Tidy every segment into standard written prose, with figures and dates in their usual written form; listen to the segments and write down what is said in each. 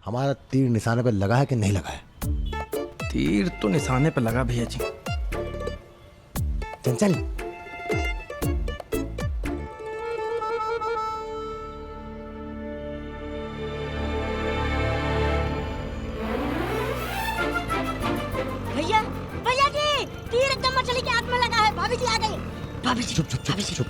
हमारा तीर निशाने पे लगा है कि नहीं लगा है? तीर तो निशाने पे लगा भैया जी। चंचल, भैया भैया जी, तीर एकदम मछली के हाथ में लगा है। भाभी जी आ गई। भाभी जी, चुप चुप चुप भाभी जी। चुप।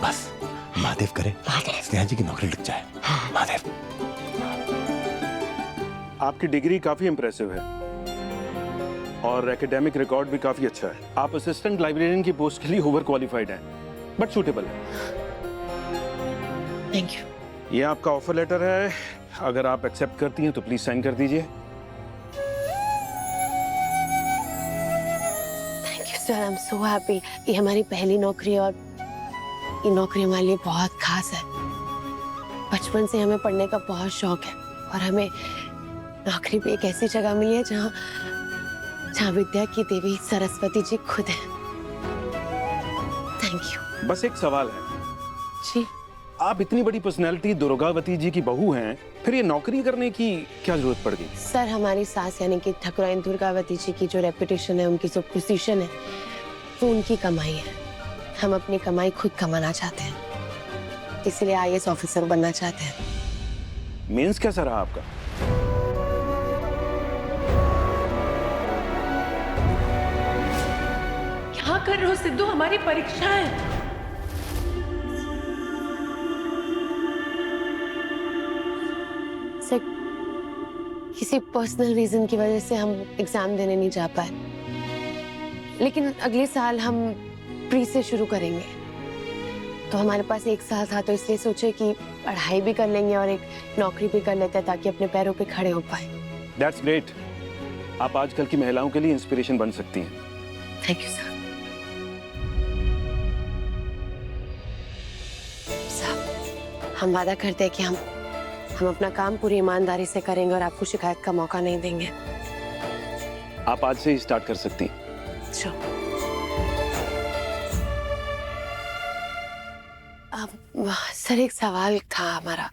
बस महादेव करे स्नेहा जी की नौकरी लग जाए। महादेव। आपकी डिग्री काफी इंप्रेसिव है और एकेडमिक रिकॉर्ड भी काफी अच्छा है। आप असिस्टेंट लाइब्रेरियन की पोस्ट के लिए ओवर क्वालिफाइड हैं, बट सूटेबल है। Thank you. ये आपका ऑफर लेटर है, अगर आप एक्सेप्ट करती हैं तो प्लीज साइन कर दीजिए। Thank you sir, I am so happy. ये हमारी पहली नौकरी है और ये नौकरी हमारे लिए बहुत खास है। बचपन से हमें पढ़ने का बहुत शौक है और हमें नौकरी भी एक ऐसी जगह मिली है जहाँ विद्या की देवी सरस्वती जी खुद है। Thank you. बस एक सवाल है, जी। आप इतनी बड़ी पर्सनैलिटी दुर्गावती जी की बहू हैं, फिर ये नौकरी करने की क्या जरूरत पड़ गई? सर, हमारी सास यानी कि ठाकुराइन दुर्गावती जी की जो रेपुटेशन है, उनकी जो पोजीशन है, वो उनकी कमाई है। हम अपनी कमाई खुद कमाना चाहते हैं, इसलिए आईएएस ऑफिसर बनना चाहते हैं। मीन्स कैसा रहा आपका? क्या कर रहे हो सिद्धू? हमारी परीक्षा है। सर, किसी पर्सनल रीजन की वजह से हम एग्जाम देने नहीं जा पाए, लेकिन अगले साल हम प्री से शुरू करेंगे। तो हमारे पास एक साल था, तो इसलिए सोचे कि पढ़ाई भी कर लेंगे और एक नौकरी भी कर लेते हैं ताकि अपने पैरों पे खड़े हो पाए। That's great. आप आजकल की महिलाओं के लिए इंस्पिरेशन बन सकती हैं। Thank you sir. साहब, हम वादा करते हैं कि हम अपना काम पूरी ईमानदारी से करेंगे और आपको शिकायत का मौका नहीं देंगे। आप आज से ही स्टार्ट कर सकती हैं। श्योर। सर, एक सवाल था हमारा।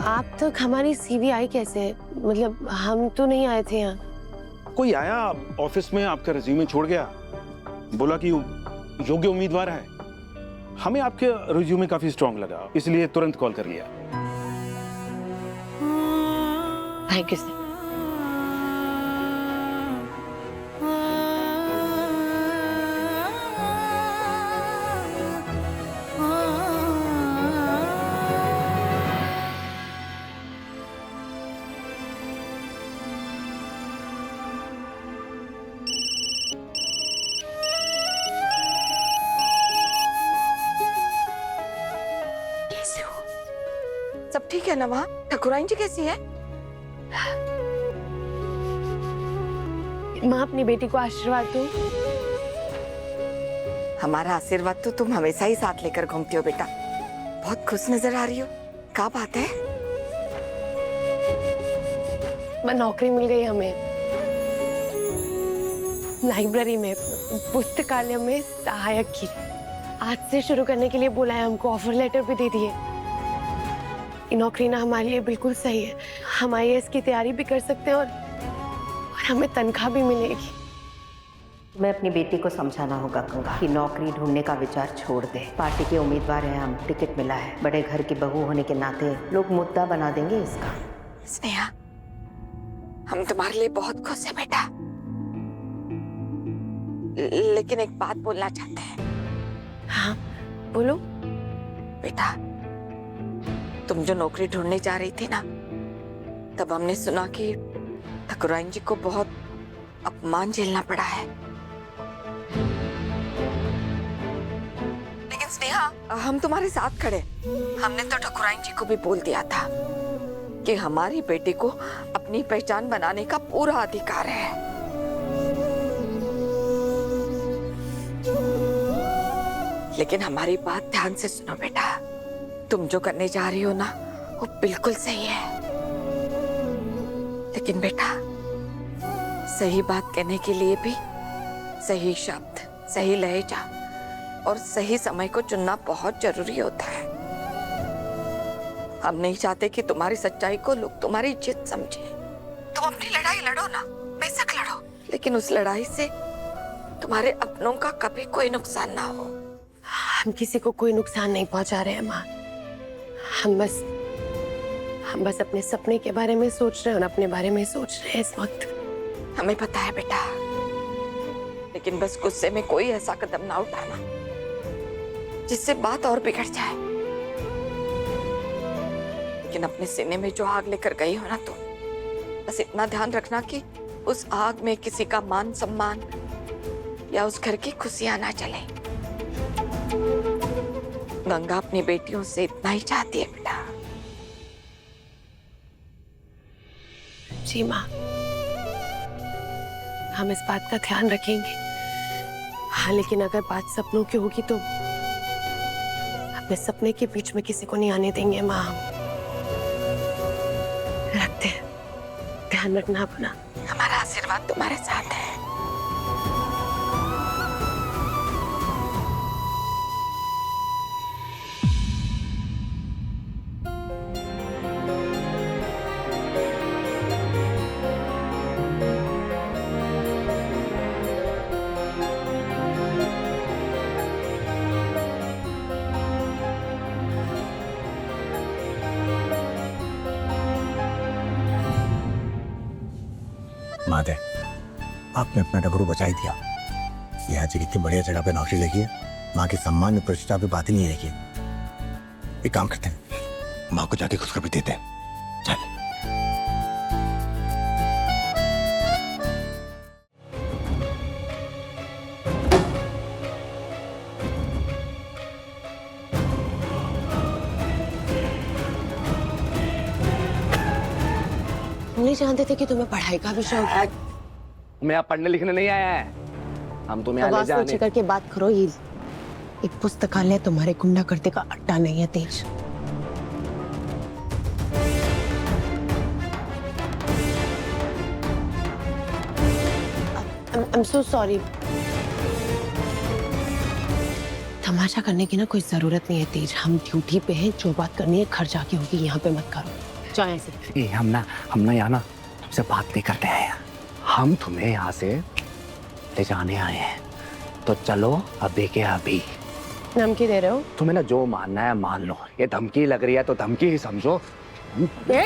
आप तक हमारी सीबीआई कैसे, मतलब हम तो नहीं आए थे यहाँ। कोई आया ऑफिस में, आपका रिज्यूमे छोड़ गया, बोला कि योग्य उम्मीदवार है। हमें आपके रिज्यूमे काफी स्ट्रांग लगा, इसलिए तुरंत कॉल कर लिया। Thank you sir. सब ठीक है ना वहाँ? ठाकुराइन जी कैसी है? माँ, अपनी बेटी को आशीर्वाद दो। हमारा आशीर्वाद तो तुम हमेशा ही साथ लेकर घूमती हो बेटा। बहुत खुश नजर आ रही हो, क्या बात है? माँ, नौकरी मिल गई हमें। लाइब्रेरी में, पुस्तकालय में सहायक की। आज से शुरू करने के लिए बोला है हमको, ऑफर लेटर भी दे दिए। ये नौकरी ना हमारे लिए बिल्कुल सही है। हम आईएएस की तैयारी भी कर सकते हैं और हमें तनख्वाह भी मिलेगी। मैं अपनी बेटी को समझाना होगा गंगा कि नौकरी ढूंढने का विचार छोड़ दे। पार्टी के उम्मीदवार हैं हम, टिकट मिला है। बड़े घर की बहू होने के नाते लोग मुद्दा बना देंगे इसका। स्नेहा, हम तुम्हारे लिए बहुत खुश हैं बेटा, लेकिन एक बात बोलना चाहते हैं। हाँ, बोलो। बेटा, तुम जो नौकरी ढूंढने जा रही थी ना, तब हमने सुना कि ठाकुराइन जी को बहुत अपमान झेलना पड़ा है। लेकिन स्नेहा, हम तुम्हारे साथ खड़े। हमने तो ठाकुराइन जी को भी बोल दिया था कि हमारी बेटी को अपनी पहचान बनाने का पूरा अधिकार है। लेकिन हमारी बात ध्यान से सुनो बेटा। तुम जो करने जा रही हो ना वो बिल्कुल सही है, लेकिन बेटा सही बात कहने के लिए भी सही शब्द, सही लहजा और सही समय को चुनना बहुत जरूरी होता है। हम नहीं चाहते कि तुम्हारी सच्चाई को लोग तुम्हारी जिद समझे। तुम अपनी लड़ाई लड़ो ना, बेशक लड़ो, लेकिन उस लड़ाई से तुम्हारे अपनों का कभी कोई नुकसान ना हो। हम किसी को कोई नुकसान नहीं पहुंचा रहे हैं माँ। हम बस अपने सपने के बारे में सोच रहे हैं और अपने बारे में सोच रहे हैं इस वक्त। हमें पता है बेटा, लेकिन बस गुस्से में कोई ऐसा कदम ना उठाना जिससे बात और बिगड़ जाए। लेकिन अपने सीने में जो आग लेकर गई हो ना तुम, बस इतना ध्यान रखना कि उस आग में किसी का मान सम्मान या उस घर की खुशियां ना जले। गंगा अपनी बेटियों से इतना ही चाहती है बेटा। जी माँ, हम इस बात का ध्यान रखेंगे। हाँ, लेकिन अगर बात सपनों की होगी तो अपने सपने के बीच में किसी को नहीं आने देंगे माँ। हम रखते हैं, ध्यान रखना अपना। हमारा आशीर्वाद तुम्हारे साथ है। महादेव, आपने अपना डबरू बचा ही दिया। यहाँ जी कितनी बढ़िया जगह पे नौकरी लगी है, माँ के सम्मान में प्रतिष्ठा पे बात ही नहीं रहेगी। एक काम करते हैं, माँ को जाके खुशखबरी देते हैं। चल। हम नहीं जानते थे कि तुम्हें पढ़ाई का भी शौक है। मैं यहाँ पढ़ने लिखने नहीं आया है, हम तुम्हें यहाँ ले आवाज ऊंची जाने। करके बात करो। ये एक पुस्तकालय तुम्हारे गुंडा करते का अड्डा नहीं है तेज। I'm so sorry। तमाशा करने की ना कोई जरूरत नहीं है तेज। हम ड्यूटी पे हैं, जो बात करनी है घर जाके होगी, यहाँ पे मत करो। जाओ ऐसे। हम ना यहाँ ना तुमसे बात नहीं करते हैं, हम तुम्हें यहाँ से ले जाने आए हैं। तो चलो अभी के अभी। धमकी दे रहे हो? तुम्हें ना जो मानना है मान लो, ये धमकी लग रही है तो धमकी ही समझो। ए?